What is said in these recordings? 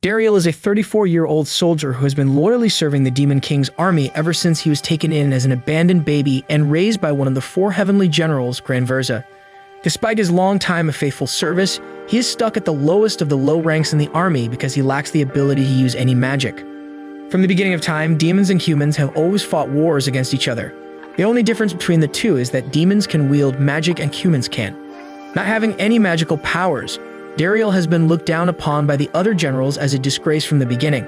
Dariel is a 34-year-old soldier who has been loyally serving the Demon King's army ever since he was taken in as an abandoned baby and raised by one of the 4 heavenly generals, Granverza. Despite his long time of faithful service, he is stuck at the lowest of the low ranks in the army because he lacks the ability to use any magic. From the beginning of time, demons and humans have always fought wars against each other. The only difference between the two is that demons can wield magic and humans can't. Not having any magical powers, Dariel has been looked down upon by the other generals as a disgrace from the beginning.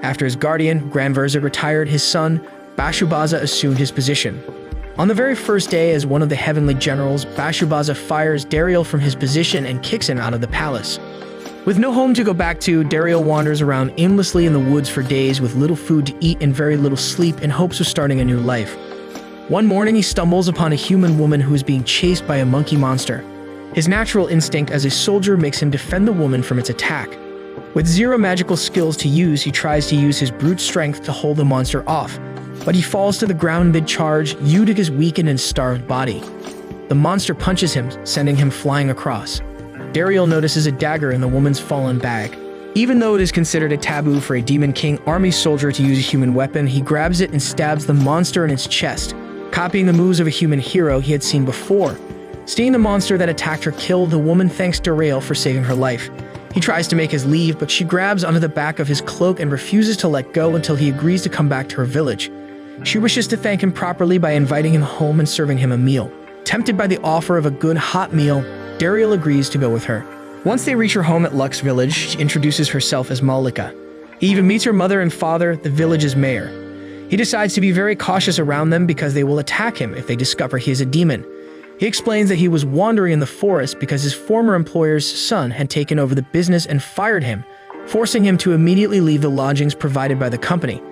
After his guardian, Granverza, retired, his son, Bashubaza, assumed his position. On the very first day as one of the heavenly generals, Bashubaza fires Dariel from his position and kicks him out of the palace. With no home to go back to, Dariel wanders around aimlessly in the woods for days with little food to eat and very little sleep in hopes of starting a new life. One morning, he stumbles upon a human woman who is being chased by a monkey monster. His natural instinct as a soldier makes him defend the woman from its attack. With 0 magical skills to use, he tries to use his brute strength to hold the monster off, but he falls to the ground mid-charge due to his weakened and starved body. The monster punches him, sending him flying across. Dariel notices a dagger in the woman's fallen bag. Even though it is considered a taboo for a Demon King army soldier to use a human weapon, he grabs it and stabs the monster in its chest, copying the moves of a human hero he had seen before. Seeing the monster that attacked her kill, the woman thanks Dariel for saving her life. He tries to make his leave, but she grabs onto the back of his cloak and refuses to let go until he agrees to come back to her village. She wishes to thank him properly by inviting him home and serving him a meal. Tempted by the offer of a good hot meal, Dariel agrees to go with her. Once they reach her home at Luck's village, she introduces herself as Malika. He even meets her mother and father, the village's mayor. He decides to be very cautious around them because they will attack him if they discover he is a demon. He explains that he was wandering in the forest because his former employer's son had taken over the business and fired him, forcing him to immediately leave the lodgings provided by the company.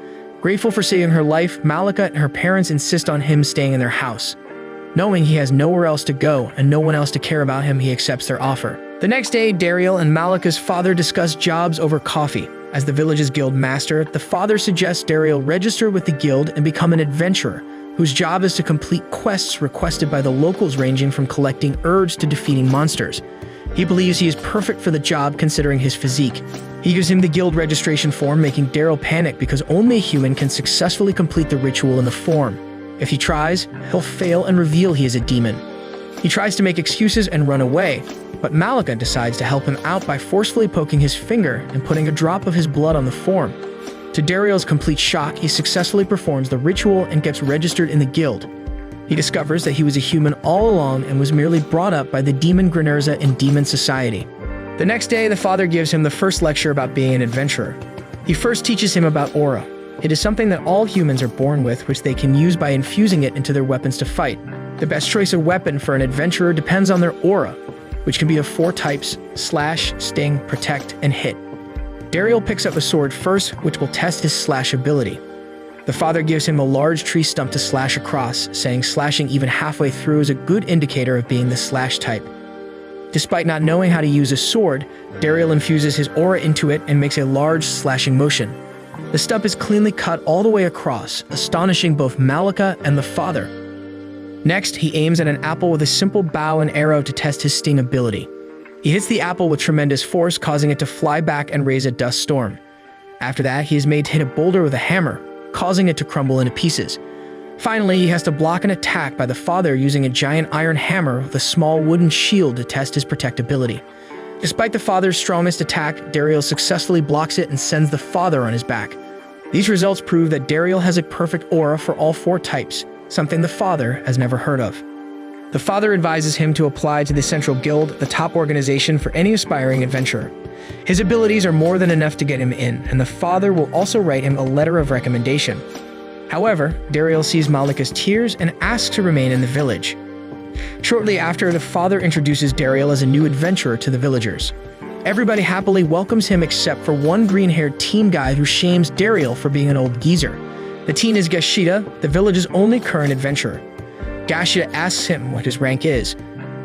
Grateful for saving her life, Malika and her parents insist on him staying in their house. Knowing he has nowhere else to go and no one else to care about him, he accepts their offer. The next day, Dariel and Malika's father discuss jobs over coffee. As the village's guild master, the father suggests Dariel register with the guild and become an adventurer, whose job is to complete quests requested by the locals ranging from collecting herbs to defeating monsters. He believes he is perfect for the job considering his physique. He gives him the guild registration form, making Dariel panic because only a human can successfully complete the ritual in the form. If he tries, he'll fail and reveal he is a demon. He tries to make excuses and run away, but Malika decides to help him out by forcefully poking his finger and putting a drop of his blood on the form. To Dariel's complete shock, he successfully performs the ritual and gets registered in the guild. He discovers that he was a human all along and was merely brought up by the demon Granverza in Demon Society. The next day, the father gives him the first lecture about being an adventurer. He first teaches him about aura. It is something that all humans are born with, which they can use by infusing it into their weapons to fight. The best choice of weapon for an adventurer depends on their aura, which can be of 4 types: slash, sting, protect, and hit. Dariel picks up a sword first, which will test his slash ability. The father gives him a large tree stump to slash across, saying slashing even halfway through is a good indicator of being the slash type. Despite not knowing how to use a sword, Dariel infuses his aura into it and makes a large slashing motion. The stump is cleanly cut all the way across, astonishing both Malika and the father. Next, he aims at an apple with a simple bow and arrow to test his sting ability. He hits the apple with tremendous force, causing it to fly back and raise a dust storm. After that, he is made to hit a boulder with a hammer, causing it to crumble into pieces. Finally, he has to block an attack by the father using a giant iron hammer with a small wooden shield to test his protectability. Despite the father's strongest attack, Dariel successfully blocks it and sends the father on his back. These results prove that Dariel has a perfect aura for all 4 types, something the father has never heard of. The father advises him to apply to the Central Guild, the top organization for any aspiring adventurer. His abilities are more than enough to get him in, and the father will also write him a letter of recommendation. However, Dariel sees Malika's tears and asks to remain in the village. Shortly after, the father introduces Dariel as a new adventurer to the villagers. Everybody happily welcomes him except for one green-haired teen guy who shames Dariel for being an old geezer. The teen is Gashida, the village's only current adventurer. Gashida asks him what his rank is.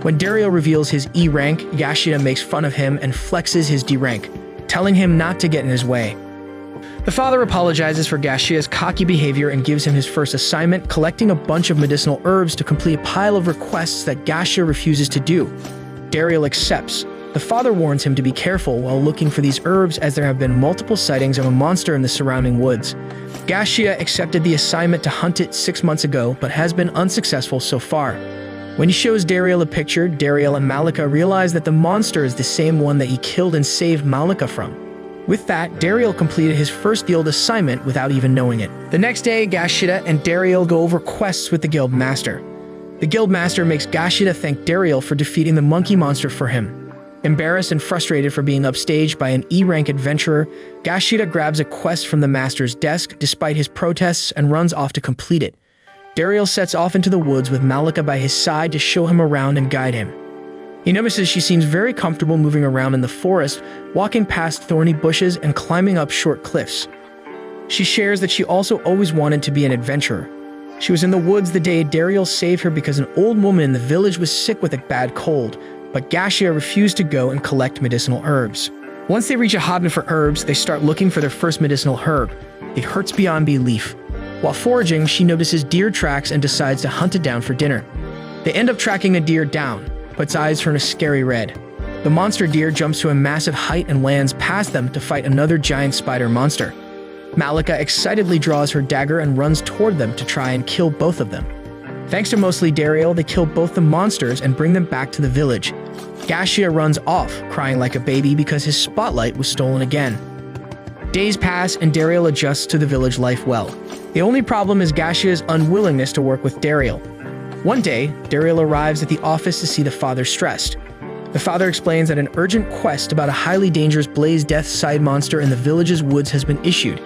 When Dariel reveals his E rank, Gashida makes fun of him and flexes his D rank, telling him not to get in his way. The father apologizes for Gashia's cocky behavior and gives him his first assignment, collecting a bunch of medicinal herbs to complete a pile of requests that Gashia refuses to do. Dariel accepts, The father warns him to be careful while looking for these herbs, as there have been multiple sightings of a monster in the surrounding woods. Gashia accepted the assignment to hunt it 6 months ago, but has been unsuccessful so far. When he shows Dariel a picture, Dariel and Malika realize that the monster is the same one that he killed and saved Malika from. With that, Dariel completed his first guild assignment without even knowing it. The next day, Gashida and Dariel go over quests with the guild master. The guild master makes Gashida thank Dariel for defeating the monkey monster for him. Embarrassed and frustrated for being upstaged by an E-rank adventurer, Gashida grabs a quest from the master's desk despite his protests and runs off to complete it. Dariel sets off into the woods with Malika by his side to show him around and guide him. He notices she seems very comfortable moving around in the forest, walking past thorny bushes and climbing up short cliffs. She shares that she also always wanted to be an adventurer. She was in the woods the day Dariel saved her because an old woman in the village was sick with a bad cold, but Gashia refused to go and collect medicinal herbs. Once they reach a haven for herbs, they start looking for their first medicinal herb. It hurts beyond belief. While foraging, she notices deer tracks and decides to hunt it down for dinner. They end up tracking a deer down, but its eyes turn a scary red. The monster deer jumps to a massive height and lands past them to fight another giant spider monster. Malika excitedly draws her dagger and runs toward them to try and kill both of them. Thanks to mostly Dariel, they kill both the monsters and bring them back to the village. Gashia runs off, crying like a baby because his spotlight was stolen again. Days pass and Dariel adjusts to the village life well. The only problem is Gashia's unwillingness to work with Dariel. One day, Dariel arrives at the office to see the father stressed. The father explains that an urgent quest about a highly dangerous Blaze Death side monster in the village's woods has been issued.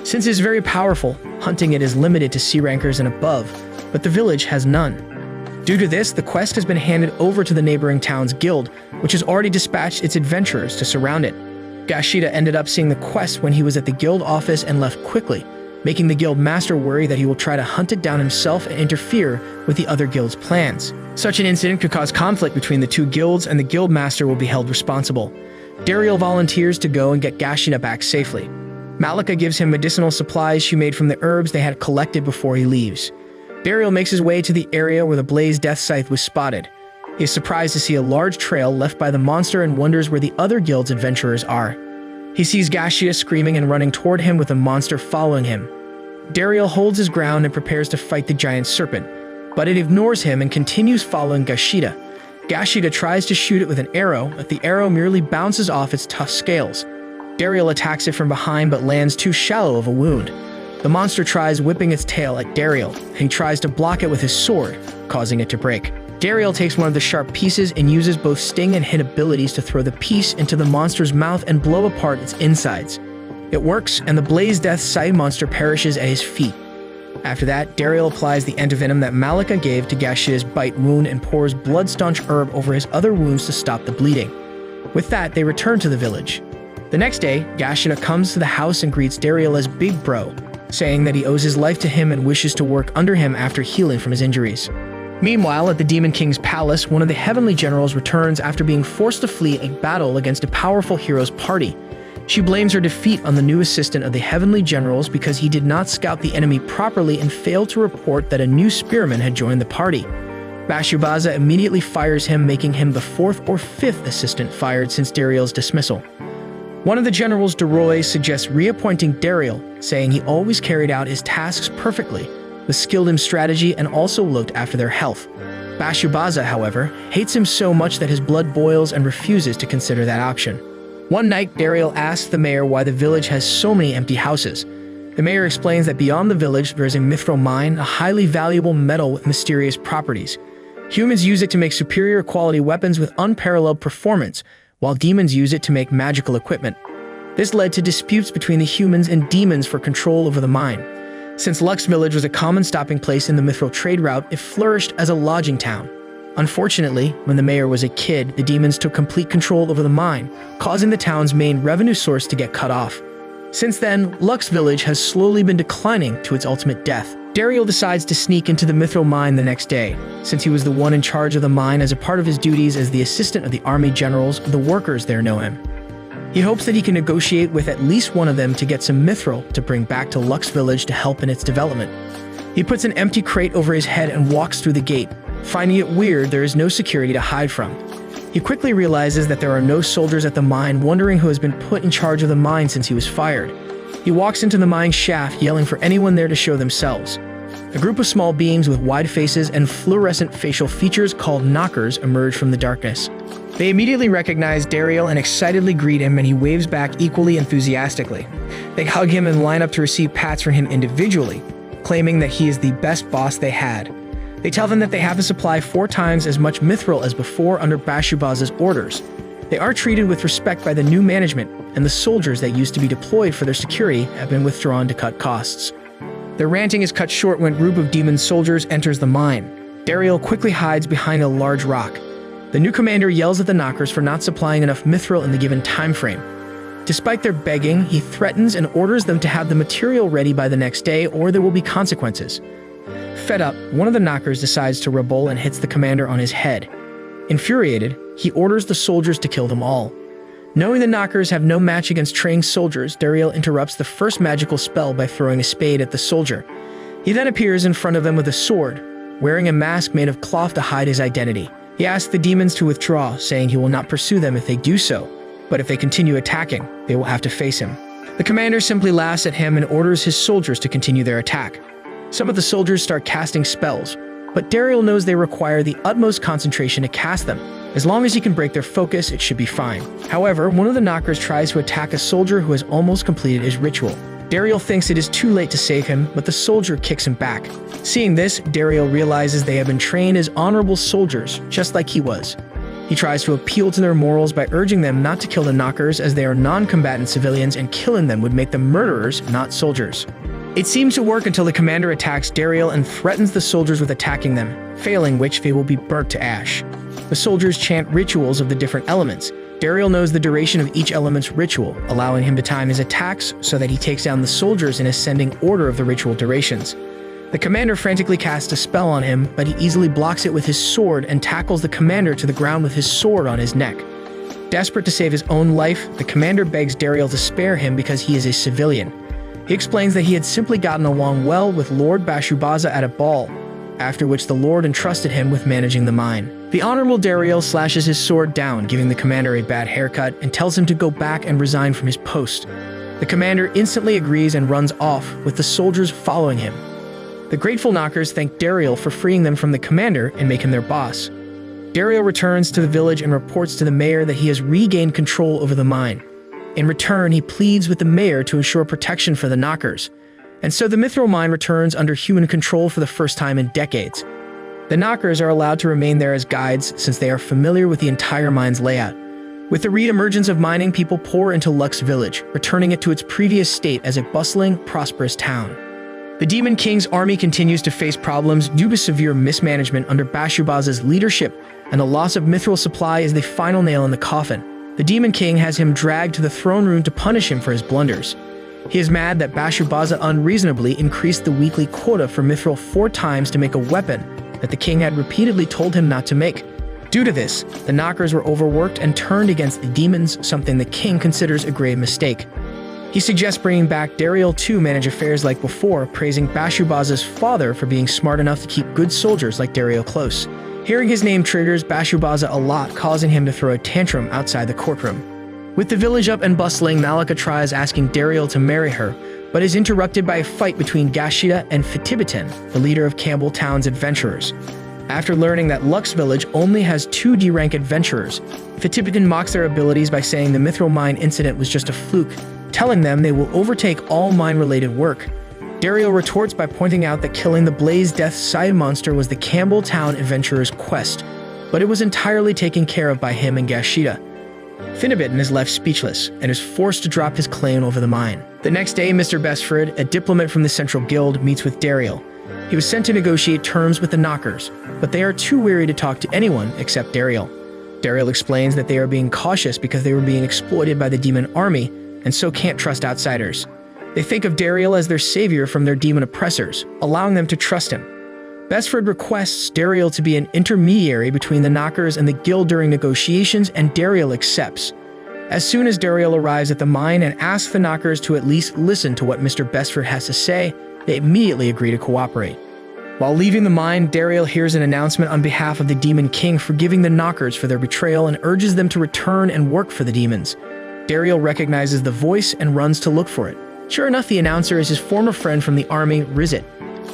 Since it is very powerful, hunting it is limited to C-rankers and above, but the village has none. Due to this, the quest has been handed over to the neighboring town's guild, which has already dispatched its adventurers to surround it. Gashida ended up seeing the quest when he was at the guild office and left quickly, making the guild master worry that he will try to hunt it down himself and interfere with the other guild's plans. Such an incident could cause conflict between the two guilds, and the guild master will be held responsible. Dariel volunteers to go and get Gashida back safely. Malika gives him medicinal supplies she made from the herbs they had collected before he leaves. Dariel makes his way to the area where the Blaze Death scythe was spotted. He is surprised to see a large trail left by the monster and wonders where the other guild's adventurers are. He sees Gashia screaming and running toward him with the monster following him. Dariel holds his ground and prepares to fight the giant serpent, but it ignores him and continues following Gashida. Gashida tries to shoot it with an arrow, but the arrow merely bounces off its tough scales. Dariel attacks it from behind but lands too shallow of a wound. The monster tries whipping its tail at Dariel, and he tries to block it with his sword, causing it to break. Dariel takes one of the sharp pieces and uses both sting and hit abilities to throw the piece into the monster's mouth and blow apart its insides. It works, and the Blaze Death side monster perishes at his feet. After that, Dariel applies the antivenom that Malika gave to Gashia's bite wound and pours blood-staunch herb over his other wounds to stop the bleeding. With that, they return to the village. The next day, Gashida comes to the house and greets Dariel as Big Bro, saying that he owes his life to him and wishes to work under him after healing from his injuries. Meanwhile, at the Demon King's palace, one of the Heavenly Generals returns after being forced to flee a battle against a powerful hero's party. She blames her defeat on the new assistant of the Heavenly Generals because he did not scout the enemy properly and failed to report that a new spearman had joined the party. Bashubaza immediately fires him, making him the 4th or 5th assistant fired since Dariel's dismissal. One of the generals, Deroy, suggests reappointing Dariel, saying he always carried out his tasks perfectly, was skilled in strategy, and also looked after their health. Bashubaza, however, hates him so much that his blood boils and refuses to consider that option. One night, Dariel asks the mayor why the village has so many empty houses. The mayor explains that beyond the village there is a mithril mine, a highly valuable metal with mysterious properties. Humans use it to make superior quality weapons with unparalleled performance, while demons use it to make magical equipment. This led to disputes between the humans and demons for control over the mine. Since Lux Village was a common stopping place in the mithril trade route, it flourished as a lodging town. Unfortunately, when the mayor was a kid, the demons took complete control over the mine, causing the town's main revenue source to get cut off. Since then, Lux Village has slowly been declining to its ultimate death. Dariel decides to sneak into the mithril mine the next day. Since he was the one in charge of the mine as a part of his duties as the assistant of the army generals, the workers there know him. He hopes that he can negotiate with at least one of them to get some mithril to bring back to Lux Village to help in its development. He puts an empty crate over his head and walks through the gate. Finding it weird, there is no security to hide from. He quickly realizes that there are no soldiers at the mine, wondering who has been put in charge of the mine since he was fired. He walks into the mine shaft, yelling for anyone there to show themselves. A group of small beings with wide faces and fluorescent facial features called knockers emerge from the darkness. They immediately recognize Dariel and excitedly greet him, and he waves back equally enthusiastically. They hug him and line up to receive pats from him individually, claiming that he is the best boss they had. They tell them that they have to supply 4 times as much mithril as before under Bashubaza's orders. They are treated with respect by the new management, and the soldiers that used to be deployed for their security have been withdrawn to cut costs. Their ranting is cut short when a group of demon soldiers enters the mine. Dariel quickly hides behind a large rock. The new commander yells at the knockers for not supplying enough mithril in the given time frame. Despite their begging, he threatens and orders them to have the material ready by the next day, or there will be consequences. Fed up, one of the knockers decides to rebel and hits the commander on his head. Infuriated, he orders the soldiers to kill them all. Knowing the knockers have no match against trained soldiers, Dariel interrupts the first magical spell by throwing a spade at the soldier. He then appears in front of them with a sword, wearing a mask made of cloth to hide his identity. He asks the demons to withdraw, saying he will not pursue them if they do so, but if they continue attacking, they will have to face him. The commander simply laughs at him and orders his soldiers to continue their attack. Some of the soldiers start casting spells, but Dariel knows they require the utmost concentration to cast them. As long as he can break their focus, it should be fine. However, one of the knockers tries to attack a soldier who has almost completed his ritual. Dariel thinks it is too late to save him, but the soldier kicks him back. Seeing this, Dariel realizes they have been trained as honorable soldiers, just like he was. He tries to appeal to their morals by urging them not to kill the knockers, as they are non-combatant civilians and killing them would make them murderers, not soldiers. It seems to work until the commander attacks Dariel and threatens the soldiers with attacking them, failing which they will be burnt to ash. The soldiers chant rituals of the different elements. Dariel knows the duration of each element's ritual, allowing him to time his attacks so that he takes down the soldiers in ascending order of the ritual durations. The commander frantically casts a spell on him, but he easily blocks it with his sword and tackles the commander to the ground with his sword on his neck. Desperate to save his own life, the commander begs Dariel to spare him because he is a civilian. He explains that he had simply gotten along well with Lord Bashubaza at a ball, after which the Lord entrusted him with managing the mine. The Honorable Dariel slashes his sword down, giving the commander a bad haircut, and tells him to go back and resign from his post. The commander instantly agrees and runs off, with the soldiers following him. The grateful knockers thank Dariel for freeing them from the commander and make him their boss. Dariel returns to the village and reports to the mayor that he has regained control over the mine. In return, he pleads with the mayor to ensure protection for the knockers. And so the mithril mine returns under human control for the first time in decades. The knockers are allowed to remain there as guides since they are familiar with the entire mine's layout. With the re-emergence of mining, people pour into Lux Village, returning it to its previous state as a bustling, prosperous town. The Demon King's army continues to face problems due to severe mismanagement under Bashubaza's leadership, and the loss of mithril supply is the final nail in the coffin. The Demon King has him dragged to the throne room to punish him for his blunders. He is mad that Bashubaza unreasonably increased the weekly quota for mithril 4 times to make a weapon that the king had repeatedly told him not to make. Due to this, the knockers were overworked and turned against the demons, something the king considers a grave mistake. He suggests bringing back Dariel to manage affairs like before, praising Bashubaza's father for being smart enough to keep good soldiers like Dariel close. Hearing his name triggers Bashubaza a lot, causing him to throw a tantrum outside the courtroom. With the village up and bustling, Malika tries asking Dariel to marry her, but is interrupted by a fight between Gashida and Fitibitan, the leader of Campbell Town's adventurers. After learning that Lux Village only has 2 D-rank adventurers, Fitibitan mocks their abilities by saying the mithril mine incident was just a fluke, telling them they will overtake all mine-related work. Dariel retorts by pointing out that killing the Blaze Death side monster was the Campbell Town adventurer's quest, but it was entirely taken care of by him and Gashida. Finibitan is left speechless and is forced to drop his claim over the mine. The next day, Mr. Bestford, a diplomat from the Central Guild, meets with Dariel. He was sent to negotiate terms with the knockers, but they are too weary to talk to anyone except Dariel. Dariel explains that they are being cautious because they were being exploited by the demon army and so can't trust outsiders. They think of Dariel as their savior from their demon oppressors, allowing them to trust him. Bestford requests Dariel to be an intermediary between the knockers and the guild during negotiations, and Dariel accepts. As soon as Dariel arrives at the mine and asks the knockers to at least listen to what Mr. Bestford has to say, they immediately agree to cooperate. While leaving the mine, Dariel hears an announcement on behalf of the Demon King forgiving the Knockers for their betrayal and urges them to return and work for the demons. Dariel recognizes the voice and runs to look for it. Sure enough, the announcer is his former friend from the army, Rizet.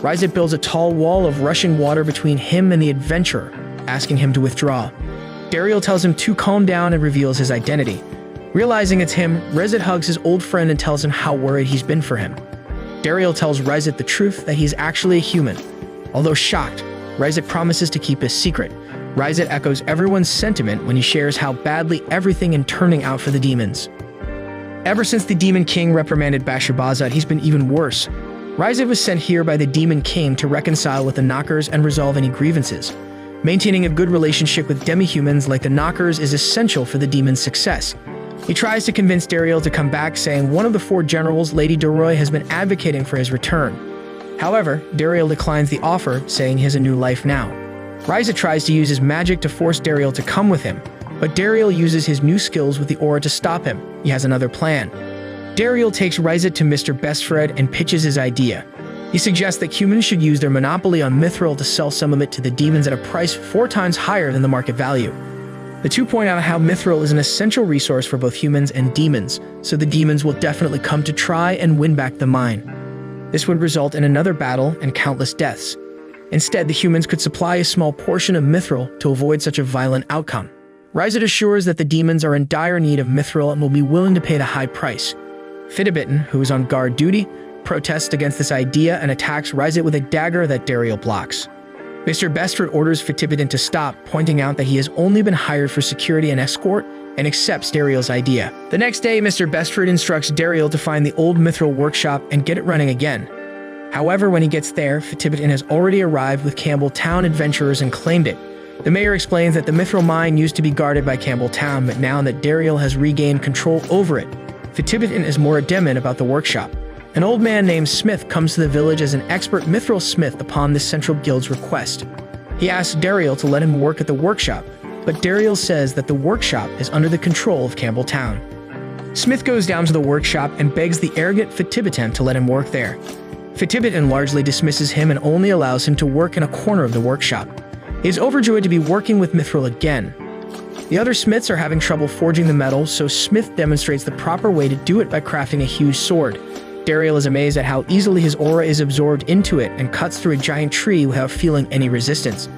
Rizet builds a tall wall of rushing water between him and the adventurer, asking him to withdraw. Dariel tells him to calm down and reveals his identity. Realizing it's him, Rizet hugs his old friend and tells him how worried he's been for him. Dariel tells Rizet the truth that he's actually a human. Although shocked, Rizet promises to keep his secret. Rizet echoes everyone's sentiment when he shares how badly everything is turning out for the demons. Ever since the Demon King reprimanded Bashabazat, he's been even worse. Rizet was sent here by the Demon King to reconcile with the Knockers and resolve any grievances. Maintaining a good relationship with demi-humans like the Knockers is essential for the demon's success. He tries to convince Dariel to come back, saying one of the 4 generals, Lady Doroy, has been advocating for his return. However, Dariel declines the offer, saying he has a new life now. Rizet tries to use his magic to force Dariel to come with him, but Dariel uses his new skills with the aura to stop him. He has another plan. Dariel takes Rizet to Mr. Bestfred and pitches his idea. He suggests that humans should use their monopoly on mithril to sell some of it to the demons at a price 4 times higher than the market value. The two point out how mithril is an essential resource for both humans and demons, so the demons will definitely come to try and win back the mine. This would result in another battle and countless deaths. Instead, the humans could supply a small portion of mithril to avoid such a violent outcome. Rizet assures that the demons are in dire need of mithril and will be willing to pay the high price. Fitibitten, who is on guard duty, protests against this idea and attacks Rizet with a dagger that Dariel blocks. Mr. Bestford orders Fitibitten to stop, pointing out that he has only been hired for security and escort, and accepts Dariel's idea. The next day, Mr. Bestford instructs Dariel to find the old mithril workshop and get it running again. However, when he gets there, Fitibitten has already arrived with Campbelltown adventurers and claimed it. The mayor explains that the mithril mine used to be guarded by Campbelltown, but now that Dariel has regained control over it, Fitibitten is more adamant about the workshop. An old man named Smith comes to the village as an expert mithril smith upon the Central Guild's request. He asks Dariel to let him work at the workshop, but Dariel says that the workshop is under the control of Campbelltown. Smith goes down to the workshop and begs the arrogant Fitibitten to let him work there. Fitibitten largely dismisses him and only allows him to work in a corner of the workshop. He is overjoyed to be working with mithril again. The other smiths are having trouble forging the metal, so Smith demonstrates the proper way to do it by crafting a huge sword. Dariel is amazed at how easily his aura is absorbed into it and cuts through a giant tree without feeling any resistance.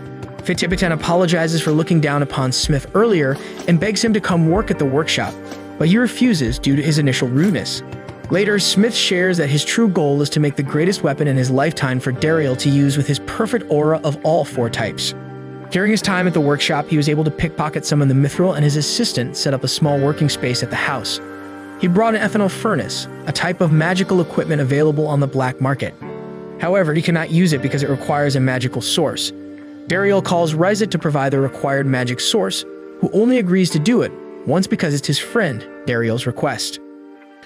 Fitibitten apologizes for looking down upon Smith earlier and begs him to come work at the workshop, but he refuses due to his initial rudeness. Later, Smith shares that his true goal is to make the greatest weapon in his lifetime for Dariel to use with his perfect aura of all 4 types. During his time at the workshop, he was able to pickpocket some of the mithril, and his assistant set up a small working space at the house. He brought an ethanol furnace, a type of magical equipment available on the black market. However, he cannot use it because it requires a magical source. Dariel calls Rizet to provide the required magic source, who only agrees to do it once because it's his friend, Dariel's request.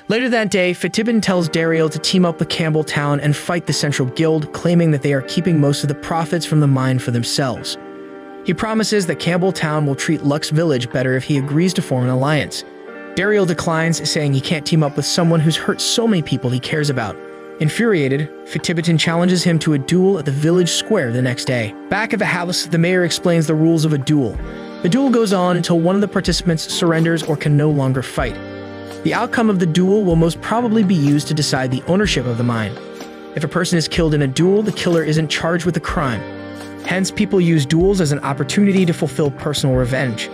Later that day, Fitibitten tells Dariel to team up with Campbelltown and fight the Central Guild, claiming that they are keeping most of the profits from the mine for themselves. He promises that Campbelltown will treat Lux Village better if he agrees to form an alliance. Dariel declines, saying he can't team up with someone who's hurt so many people he cares about. Infuriated, Fitibitten challenges him to a duel at the village square the next day. Back at the house, the mayor explains the rules of a duel. The duel goes on until one of the participants surrenders or can no longer fight. The outcome of the duel will most probably be used to decide the ownership of the mine. If a person is killed in a duel, the killer isn't charged with a crime. Hence, people use duels as an opportunity to fulfill personal revenge.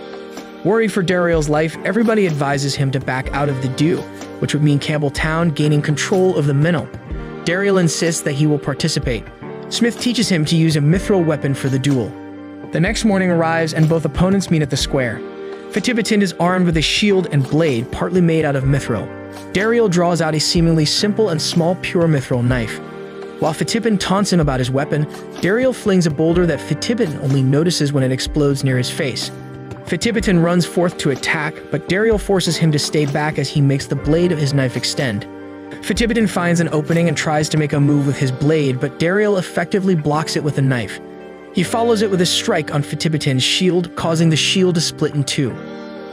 Worried for Dariel's life, everybody advises him to back out of the duel, which would mean Campbelltown gaining control of the mill. Dariel insists that he will participate. Smith teaches him to use a mithril weapon for the duel. The next morning arrives and both opponents meet at the square. Fitibitten is armed with a shield and blade partly made out of mithril. Dariel draws out a seemingly simple and small pure mithril knife. While Fitibitten taunts him about his weapon, Dariel flings a boulder that Fitibitten only notices when it explodes near his face. Fitibitten runs forth to attack, but Dariel forces him to stay back as he makes the blade of his knife extend. Fitibitten finds an opening and tries to make a move with his blade, but Dariel effectively blocks it with a knife. He follows it with a strike on Fitibitten's shield, causing the shield to split in 2.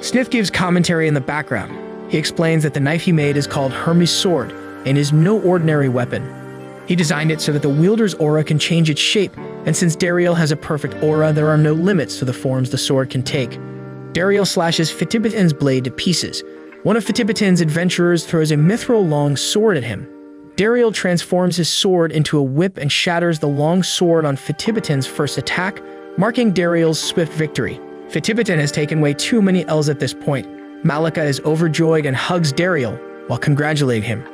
Smith gives commentary in the background. He explains that the knife he made is called Hermes' sword and is no ordinary weapon. He designed it so that the wielder's aura can change its shape, and since Dariel has a perfect aura, there are no limits to the forms the sword can take. Dariel slashes Fitibitin's blade to pieces. One of Fitibitin's adventurers throws a mithril-long sword at him. Dariel transforms his sword into a whip and shatters the long sword on Fitibitin's first attack, marking Dariel's swift victory. Fitibitin has taken way too many L's at this point. Malika is overjoyed and hugs Dariel while congratulating him.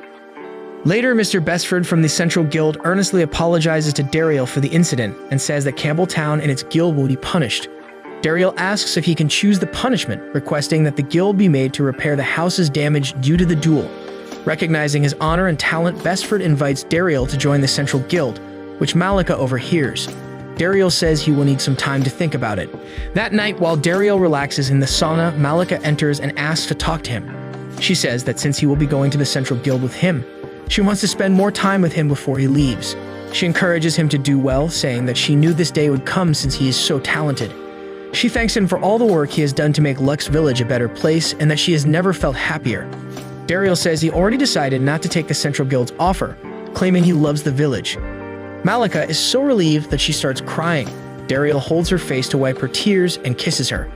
Later, Mr. Bestford from the Central Guild earnestly apologizes to Dariel for the incident and says that Campbelltown and its guild will be punished. Dariel asks if he can choose the punishment, requesting that the guild be made to repair the house's damage due to the duel. Recognizing his honor and talent, Bestford invites Dariel to join the Central Guild, which Malika overhears. Dariel says he will need some time to think about it. That night, while Dariel relaxes in the sauna, Malika enters and asks to talk to him. She says that since he will be going to the Central Guild with him, she wants to spend more time with him before he leaves. She encourages him to do well, saying that she knew this day would come since he is so talented. She thanks him for all the work he has done to make Lux Village a better place and that she has never felt happier. Dariel says he already decided not to take the Central Guild's offer, claiming he loves the village. Malika is so relieved that she starts crying. Dariel holds her face to wipe her tears and kisses her.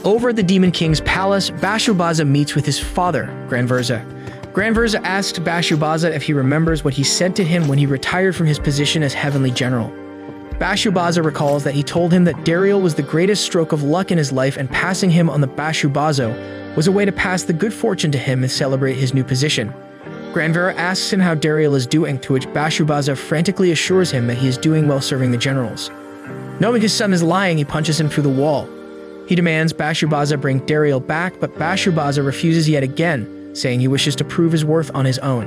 Over at the Demon King's palace, Bashubaza meets with his father, Granverza. Granverza asks Bashubaza if he remembers what he said to him when he retired from his position as Heavenly General. Bashubaza recalls that he told him that Dariel was the greatest stroke of luck in his life and passing him on the Bashubazo was a way to pass the good fortune to him and celebrate his new position. Granvera asks him how Dariel is doing, to which Bashubaza frantically assures him that he is doing well serving the generals. Knowing his son is lying, he punches him through the wall. He demands Bashubaza bring Dariel back, but Bashubaza refuses yet again, saying he wishes to prove his worth on his own.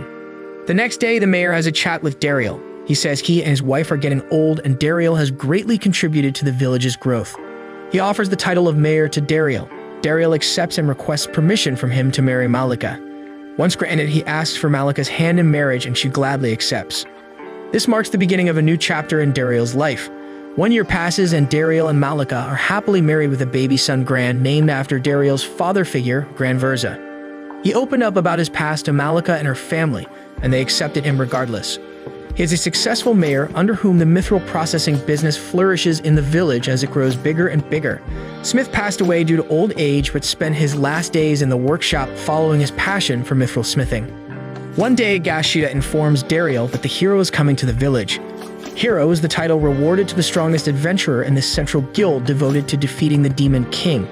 The next day, the mayor has a chat with Dariel. He says he and his wife are getting old and Dariel has greatly contributed to the village's growth. He offers the title of mayor to Dariel. Dariel accepts and requests permission from him to marry Malika. Once granted, he asks for Malika's hand in marriage and she gladly accepts. This marks the beginning of a new chapter in Dariel's life. 1 year passes and Dariel and Malika are happily married with a baby son Gran, named after Dariel's father figure, Granverza. He opened up about his past to Malika and her family, and they accepted him regardless. He is a successful mayor under whom the mithril processing business flourishes in the village as it grows bigger and bigger. Smith passed away due to old age but spent his last days in the workshop following his passion for mithril smithing. One day, Gashida informs Dariel that the hero is coming to the village. Hero is the title rewarded to the strongest adventurer in the Central Guild devoted to defeating the Demon King.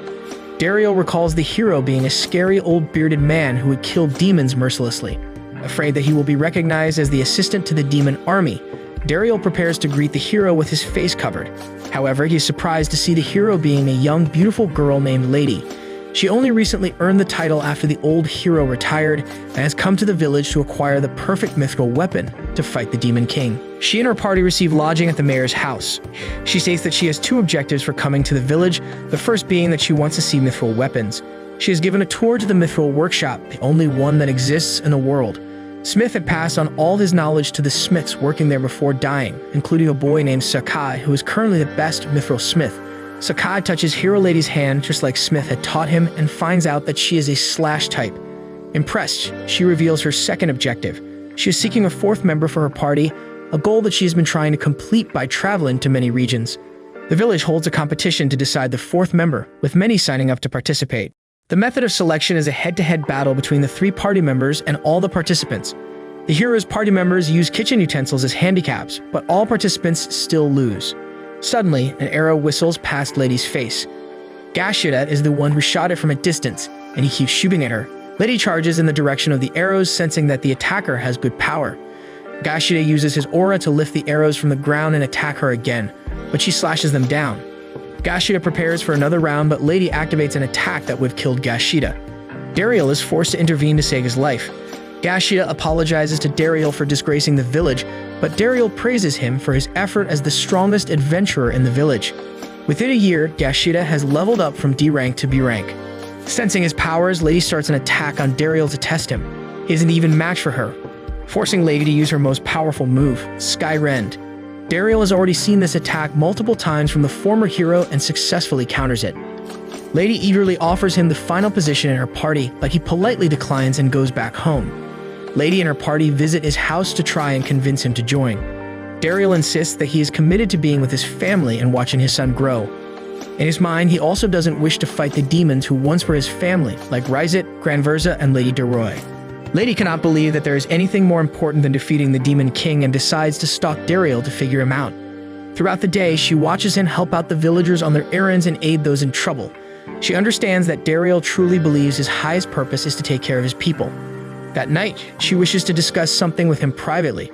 Dariel recalls the hero being a scary old bearded man who would kill demons mercilessly. Afraid that he will be recognized as the assistant to the demon army, Dariel prepares to greet the hero with his face covered. However, he is surprised to see the hero being a young, beautiful girl named Lady. She only recently earned the title after the old hero retired and has come to the village to acquire the perfect mithril weapon to fight the Demon King. She and her party receive lodging at the mayor's house. She states that she has two objectives for coming to the village, the first being that she wants to see mithril weapons. She is given a tour to the mithril workshop, the only one that exists in the world. Smith had passed on all his knowledge to the smiths working there before dying, including a boy named Sakai, who is currently the best mithril smith. Sakai touches Hero Lady's hand just like Smith had taught him and finds out that she is a slash type. Impressed, she reveals her second objective. She is seeking a fourth member for her party, a goal that she has been trying to complete by traveling to many regions. The village holds a competition to decide the fourth member, with many signing up to participate. The method of selection is a head-to-head battle between the 3 party members and all the participants. The hero's party members use kitchen utensils as handicaps, but all participants still lose. Suddenly, an arrow whistles past Lady's face. Gashida is the one who shot it from a distance, and he keeps shooting at her. Lady charges in the direction of the arrows, sensing that the attacker has good power. Gashida uses his aura to lift the arrows from the ground and attack her again, but she slashes them down. Gashida prepares for another round, but Lady activates an attack that would have killed Gashida. Dariel is forced to intervene to save his life. Gashida apologizes to Dariel for disgracing the village, but Dariel praises him for his effort as the strongest adventurer in the village. Within a year, Gashida has leveled up from D rank to B rank. Sensing his powers, Lady starts an attack on Dariel to test him. He isn't even matched for her, forcing Lady to use her most powerful move, Sky Rend. Dariel has already seen this attack multiple times from the former hero and successfully counters it. Lady eagerly offers him the final position in her party, but he politely declines and goes back home. Lady and her party visit his house to try and convince him to join. Dariel insists that he is committed to being with his family and watching his son grow. In his mind, he also doesn't wish to fight the demons who once were his family, like Rizet, Granverza, and Lady DeRoy. Lady cannot believe that there is anything more important than defeating the Demon King and decides to stalk Dariel to figure him out. Throughout the day, she watches him help out the villagers on their errands and aid those in trouble. She understands that Dariel truly believes his highest purpose is to take care of his people. That night, she wishes to discuss something with him privately.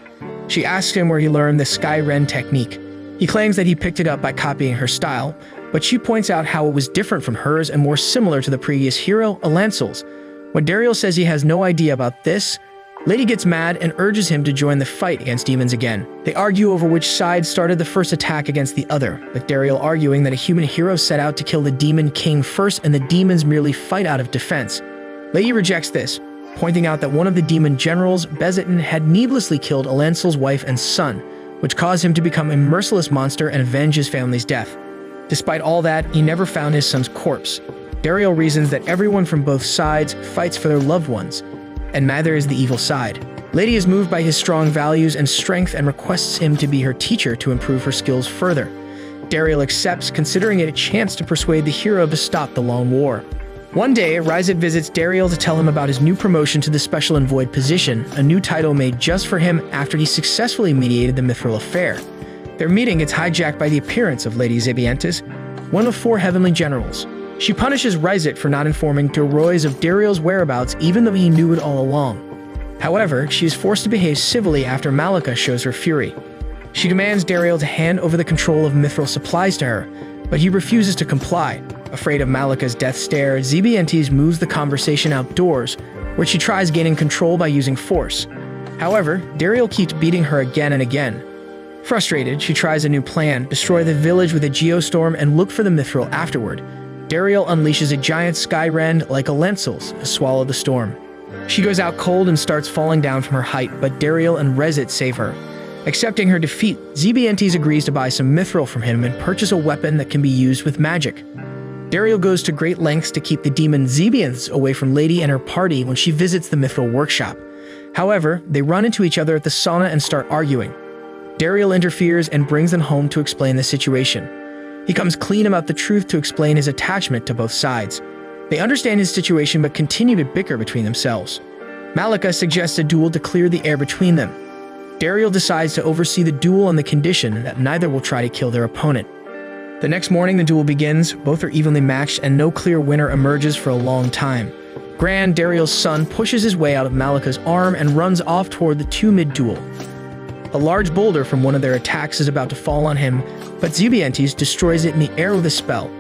She asks him where he learned the Sky Ren technique. He claims that he picked it up by copying her style, but she points out how it was different from hers and more similar to the previous hero, Alancel's. When Dariel says he has no idea about this, Lady gets mad and urges him to join the fight against demons again. They argue over which side started the first attack against the other, with Dariel arguing that a human hero set out to kill the Demon King first and the demons merely fight out of defense. Lady rejects this, pointing out that one of the demon generals, Bezetin, had needlessly killed Alancel's wife and son, which caused him to become a merciless monster and avenge his family's death. Despite all that, he never found his son's corpse. Dariel reasons that everyone from both sides fights for their loved ones, and neither is the evil side. Lady is moved by his strong values and strength and requests him to be her teacher to improve her skills further. Dariel accepts, considering it a chance to persuade the hero to stop the long war. One day, Rizet visits Dariel to tell him about his new promotion to the Special Envoyed position, a new title made just for him after he successfully mediated the Mithril affair. Their meeting gets hijacked by the appearance of Lady Zebiantis, one of 4 heavenly generals. She punishes Rizet for not informing DeRoy's of Dariel's whereabouts even though he knew it all along. However, she is forced to behave civilly after Malika shows her fury. She demands Dariel to hand over the control of Mithril supplies to her, but he refuses to comply. Afraid of Malika's death stare, Zebiantis moves the conversation outdoors, where she tries gaining control by using force. However, Dariel keeps beating her again and again. Frustrated, she tries a new plan, destroy the village with a geostorm and look for the Mithril afterward. Dariel unleashes a giant sky rend like Alancel's to swallow the storm. She goes out cold and starts falling down from her height, but Dariel and Rizet save her. Accepting her defeat, Zebiantis agrees to buy some Mithril from him and purchase a weapon that can be used with magic. Dariel goes to great lengths to keep the demon Zebianths away from Lady and her party when she visits the Mithril workshop. However, they run into each other at the sauna and start arguing. Dariel interferes and brings them home to explain the situation. He comes clean about the truth to explain his attachment to both sides. They understand his situation but continue to bicker between themselves. Malika suggests a duel to clear the air between them. Dariel decides to oversee the duel on the condition that neither will try to kill their opponent. The next morning, the duel begins. Both are evenly matched and no clear winner emerges for a long time. Gran, Dariel's son, pushes his way out of Malika's arm and runs off toward the 2 mid-duel. A large boulder from one of their attacks is about to fall on him, but Zebiantis destroys it in the air with a spell.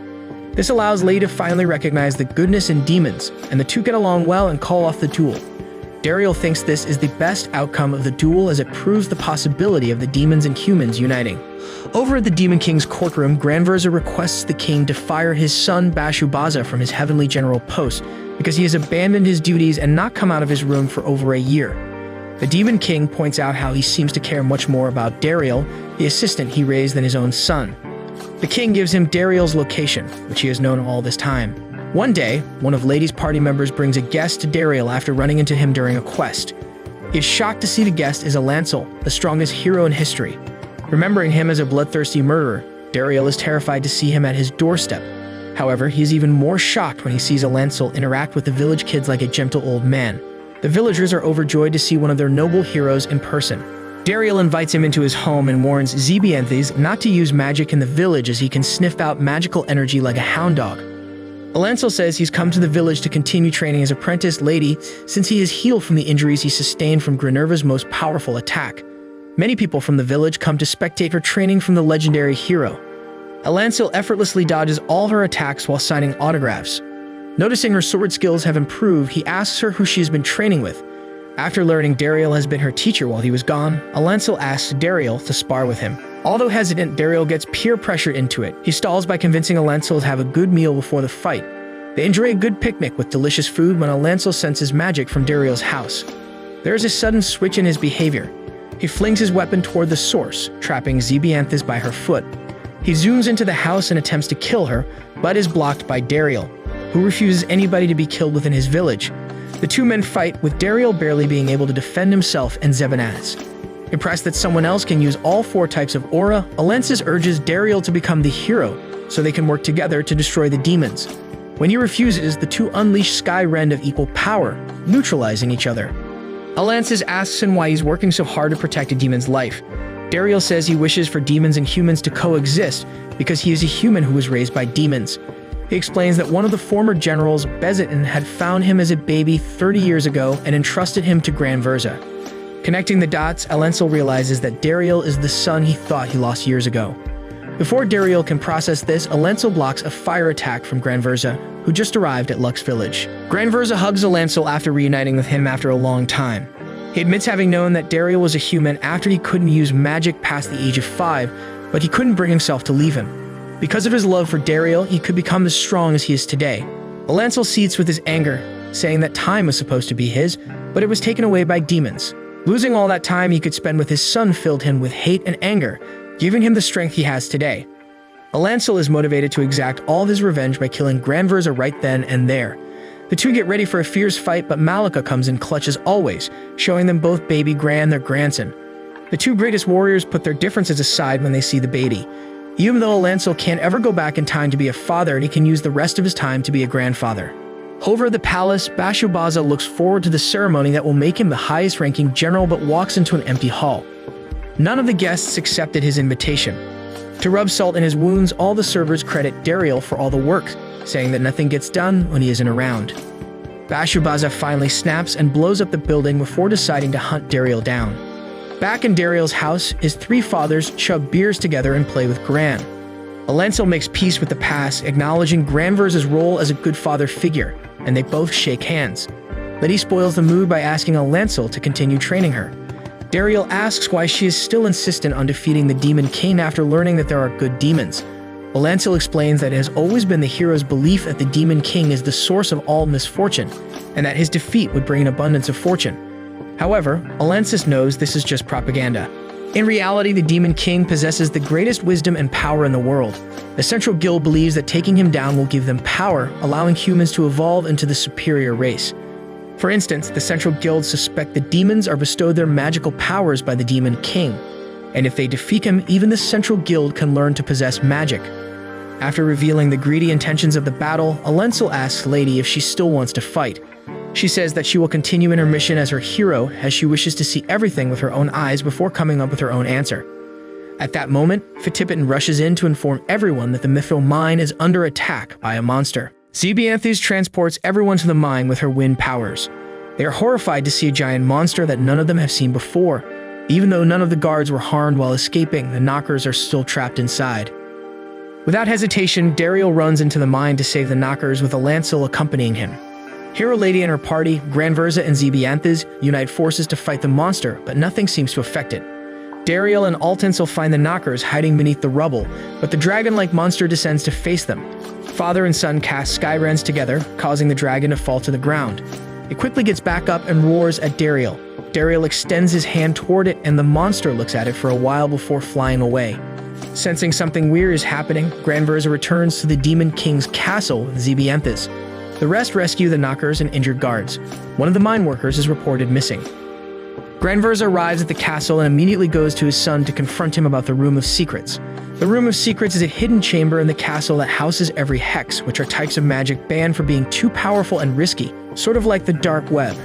This allows Lady to finally recognize the goodness in demons, and the two get along well and call off the duel. Dariel thinks this is the best outcome of the duel as it proves the possibility of the demons and humans uniting. Over at the Demon King's courtroom, Granverza requests the king to fire his son Bashubaza from his heavenly general post because he has abandoned his duties and not come out of his room for over a year. The Demon King points out how he seems to care much more about Dariel, the assistant he raised, than his own son. The king gives him Dariel's location, which he has known all this time. One day, one of Lady's party members brings a guest to Dariel after running into him during a quest. He is shocked to see the guest is Alancel, the strongest hero in history. Remembering him as a bloodthirsty murderer, Dariel is terrified to see him at his doorstep. However, he is even more shocked when he sees Alancel interact with the village kids like a gentle old man. The villagers are overjoyed to see one of their noble heroes in person. Dariel invites him into his home and warns Zebianthis not to use magic in the village as he can sniff out magical energy like a hound dog. Alancel says he's come to the village to continue training his apprentice, Lady, since he is healed from the injuries he sustained from Grenerva's most powerful attack. Many people from the village come to spectate her training from the legendary hero. Alancel effortlessly dodges all her attacks while signing autographs. Noticing her sword skills have improved, he asks her who she has been training with. After learning Dariel has been her teacher while he was gone, Alancel asks Dariel to spar with him. Although hesitant, Dariel gets peer pressure into it. He stalls by convincing Alancel to have a good meal before the fight. They enjoy a good picnic with delicious food when Alancel senses magic from Dariel's house. There is a sudden switch in his behavior. He flings his weapon toward the source, trapping Zebianthis by her foot. He zooms into the house and attempts to kill her, but is blocked by Dariel, who refuses anybody to be killed within his village. The two men fight, with Dariel barely being able to defend himself and Zebanaz. Impressed that someone else can use all 4 types of aura, Animaan2 urges Dariel to become the hero so they can work together to destroy the demons. When he refuses, the two unleash Sky Rend of equal power, neutralizing each other. Animaan2 asks him why he's working so hard to protect a demon's life. Dariel says he wishes for demons and humans to coexist because he is a human who was raised by demons. He explains that one of the former generals, Bezetin, had found him as a baby 30 years ago and entrusted him to Granverza. Connecting the dots, Animaan2 realizes that Dariel is the son he thought he lost years ago. Before Dariel can process this, Animaan2 blocks a fire attack from Granverza, who just arrived at Lux Village. Granverza hugs Animaan2 after reuniting with him after a long time. He admits having known that Dariel was a human after he couldn't use magic past the age of 5, but he couldn't bring himself to leave him. Because of his love for Dariel, he could become as strong as he is today. Animaan2 seethes with his anger, saying that time was supposed to be his, but it was taken away by demons. Losing all that time he could spend with his son filled him with hate and anger, giving him the strength he has today. Animaan2 is motivated to exact all of his revenge by killing Granverza right then and there. The two get ready for a fierce fight, but Malika comes in clutch as always, showing them both baby Gran, their grandson. The two greatest warriors put their differences aside when they see the baby. Even though Animaan2 can't ever go back in time to be a father, he can use the rest of his time to be a grandfather. Over at the palace, Bashubaza looks forward to the ceremony that will make him the highest-ranking general, but walks into an empty hall. None of the guests accepted his invitation. To rub salt in his wounds, all the servers credit Dariel for all the work, saying that nothing gets done when he isn't around. Bashubaza finally snaps and blows up the building before deciding to hunt Dariel down. Back in Dariel's house, his 3 fathers chug beers together and play with Gran. Animaan2 makes peace with the past, acknowledging Granverza's role as a good father figure, and they both shake hands. Liddy spoils the mood by asking Animaan2 to continue training her. Dariel asks why she is still insistent on defeating the Demon King after learning that there are good demons. Animaan2 explains that it has always been the hero's belief that the Demon King is the source of all misfortune, and that his defeat would bring an abundance of fortune. However, Animaan2 knows this is just propaganda. In reality, the Demon King possesses the greatest wisdom and power in the world. The Central Guild believes that taking him down will give them power, allowing humans to evolve into the superior race. For instance, the Central Guild suspect the demons are bestowed their magical powers by the Demon King, and if they defeat him, even the Central Guild can learn to possess magic. After revealing the greedy intentions of the battle, Animaan2 asks Lady if she still wants to fight. She says that she will continue in her mission as her hero, as she wishes to see everything with her own eyes before coming up with her own answer. At that moment, Fatipitan rushes in to inform everyone that the Mithril mine is under attack by a monster. Zebanaz transports everyone to the mine with her wind powers. They are horrified to see a giant monster that none of them have seen before. Even though none of the guards were harmed while escaping, the knockers are still trapped inside. Without hesitation, Dariel runs into the mine to save the knockers, with Animaan2 accompanying him. Hero Lady and her party, Granverza and Zebanaz, unite forces to fight the monster, but nothing seems to affect it. Dariel and Animaan2 find the knockers hiding beneath the rubble, but the dragon-like monster descends to face them. Father and son cast Sky Rends together, causing the dragon to fall to the ground. It quickly gets back up and roars at Dariel. Dariel extends his hand toward it, and the monster looks at it for a while before flying away. Sensing something weird is happening, Granverza returns to the Demon King's castle with Zebanaz. The rest rescue the knockers and injured guards. One of the mine workers is reported missing. Granverza arrives at the castle and immediately goes to his son to confront him about the Room of Secrets. The Room of Secrets is a hidden chamber in the castle that houses every hex, which are types of magic banned for being too powerful and risky, sort of like the dark web.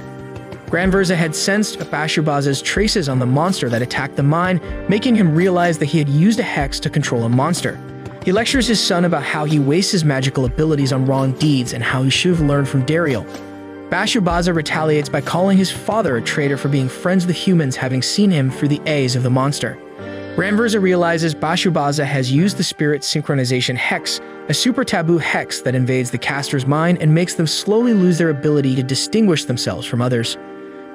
Granverza had sensed Bashubaza's traces on the monster that attacked the mine, making him realize that he had used a hex to control a monster. He lectures his son about how he wastes his magical abilities on wrong deeds and how he should have learned from Dariel. Bashubaza retaliates by calling his father a traitor for being friends with humans, having seen him through the eyes of the monster. Granverza realizes Bashubaza has used the Spirit Synchronization Hex, a super taboo hex that invades the caster's mind and makes them slowly lose their ability to distinguish themselves from others.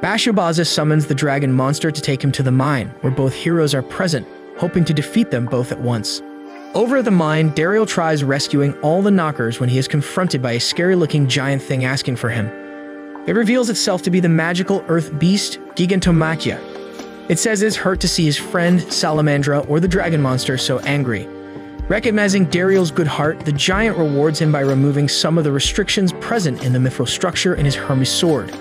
Bashubaza summons the dragon monster to take him to the mine, where both heroes are present, hoping to defeat them both at once. Over at the mine, Dariel tries rescuing all the knockers when he is confronted by a scary-looking giant thing asking for him. It reveals itself to be the magical earth beast, Gigantomachia. It says it's hurt to see his friend, Salamandra, or the dragon monster so angry. Recognizing Dariel's good heart, the giant rewards him by removing some of the restrictions present in the mithril structure in his Hermes sword.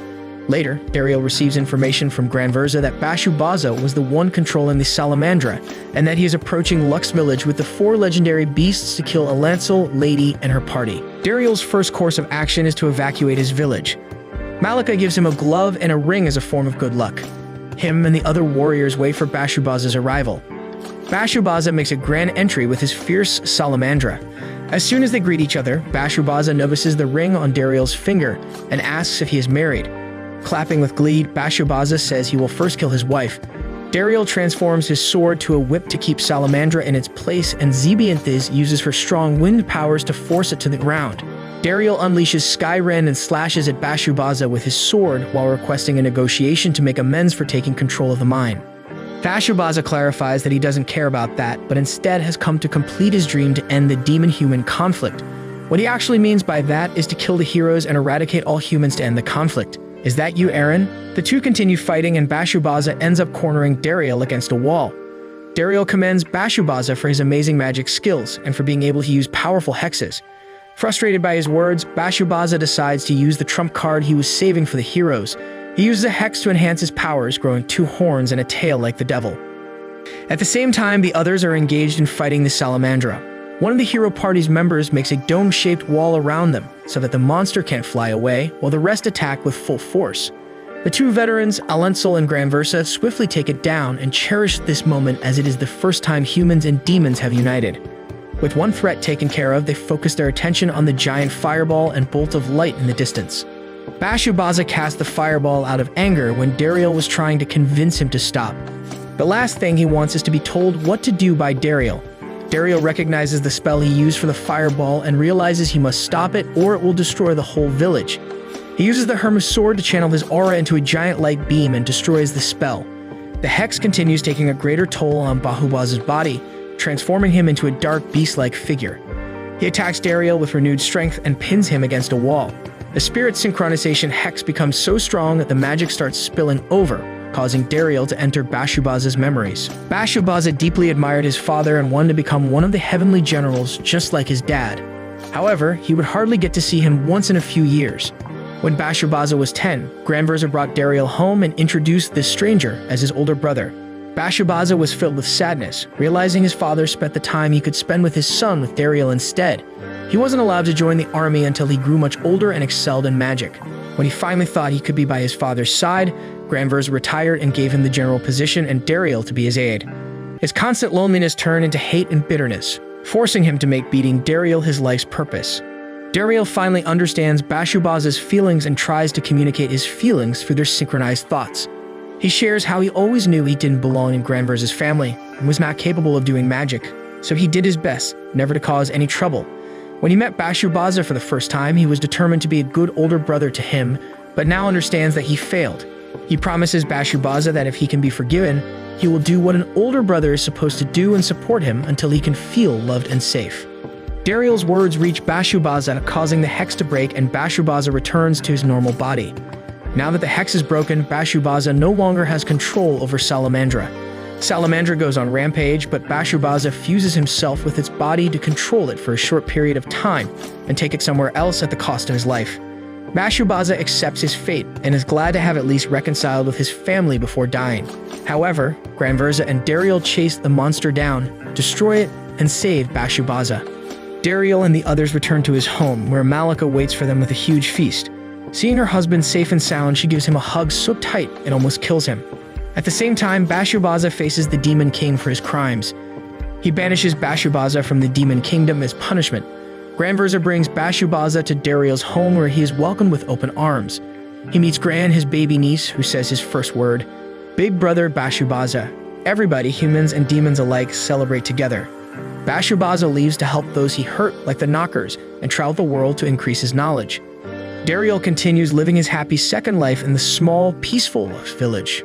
Later, Dariel receives information from Granverza that Bashubaza was the one controlling the Salamandra, and that he is approaching Lux village with the 4 legendary beasts to kill Alancel, Lady, and her party. Dariel's first course of action is to evacuate his village. Malika gives him a glove and a ring as a form of good luck. Him and the other warriors wait for Bashubaza's arrival. Bashubaza makes a grand entry with his fierce Salamandra. As soon as they greet each other, Bashubaza notices the ring on Dariel's finger and asks if he is married. Clapping with glee, Bashubaza says he will first kill his wife. Dariel transforms his sword to a whip to keep Salamandra in its place, and Zebianthes uses her strong wind powers to force it to the ground. Dariel unleashes Skyren and slashes at Bashubaza with his sword while requesting a negotiation to make amends for taking control of the mine. Bashubaza clarifies that he doesn't care about that, but instead has come to complete his dream to end the demon-human conflict. What he actually means by that is to kill the heroes and eradicate all humans to end the conflict. Is that you, Aaron? The two continue fighting, and Bashubaza ends up cornering Dariel against a wall. Dariel commends Bashubaza for his amazing magic skills and for being able to use powerful hexes. Frustrated by his words, Bashubaza decides to use the trump card he was saving for the heroes. He uses a hex to enhance his powers, growing 2 horns and a tail like the devil. At the same time, the others are engaged in fighting the Salamandra. One of the hero party's members makes a dome-shaped wall around them so that the monster can't fly away, while the rest attack with full force. The 2 veterans, Alancel and Granverza, swiftly take it down and cherish this moment as it is the first time humans and demons have united. With one threat taken care of, they focus their attention on the giant fireball and bolt of light in the distance. Bashubaza cast the fireball out of anger when Dariel was trying to convince him to stop. The last thing he wants is to be told what to do by Dariel. Dariel recognizes the spell he used for the fireball and realizes he must stop it or it will destroy the whole village. He uses the Hermes sword to channel his aura into a giant light beam and destroys the spell. The hex continues, taking a greater toll on Bashubaza's body, transforming him into a dark beast-like figure. He attacks Dariel with renewed strength and pins him against a wall. The spirit synchronization hex becomes so strong that the magic starts spilling over, causing Dariel to enter Bashubaza's memories. Bashubaza deeply admired his father and wanted to become one of the heavenly generals just like his dad. However, he would hardly get to see him once in a few years. When Bashubaza was 10, Granverza brought Dariel home and introduced this stranger as his older brother. Bashubaza was filled with sadness, realizing his father spent the time he could spend with his son with Dariel instead. He wasn't allowed to join the army until he grew much older and excelled in magic. When he finally thought he could be by his father's side, Granverza retired and gave him the general position and Dariel to be his aide. His constant loneliness turned into hate and bitterness, forcing him to make beating Dariel his life's purpose. Dariel finally understands Bashubaza's feelings and tries to communicate his feelings through their synchronized thoughts. He shares how he always knew he didn't belong in Granverza's family and was not capable of doing magic, so he did his best never to cause any trouble. When he met Bashubaza for the first time, he was determined to be a good older brother to him, but now understands that he failed. He promises Bashubaza that if he can be forgiven, he will do what an older brother is supposed to do and support him until he can feel loved and safe. Dariel's words reach Bashubaza, causing the hex to break, and Bashubaza returns to his normal body. Now that the hex is broken, Bashubaza no longer has control over Salamandra. Salamandra goes on rampage, but Bashubaza fuses himself with its body to control it for a short period of time and take it somewhere else at the cost of his life. Bashubaza accepts his fate and is glad to have at least reconciled with his family before dying. However, Granverza and Dariel chase the monster down, destroy it, and save Bashubaza. Dariel and the others return to his home, where Malika waits for them with a huge feast. Seeing her husband safe and sound, she gives him a hug so tight it almost kills him. At the same time, Bashubaza faces the Demon King for his crimes. He banishes Bashubaza from the Demon Kingdom as punishment. Granverza brings Bashubaza to Dariel's home, where he is welcomed with open arms. He meets Gran, his baby niece, who says his first word, "Big brother Bashubaza." Everybody, humans and demons alike, celebrate together. Bashubaza leaves to help those he hurt, like the Knockers, and travel the world to increase his knowledge. Dariel continues living his happy second life in the small, peaceful village.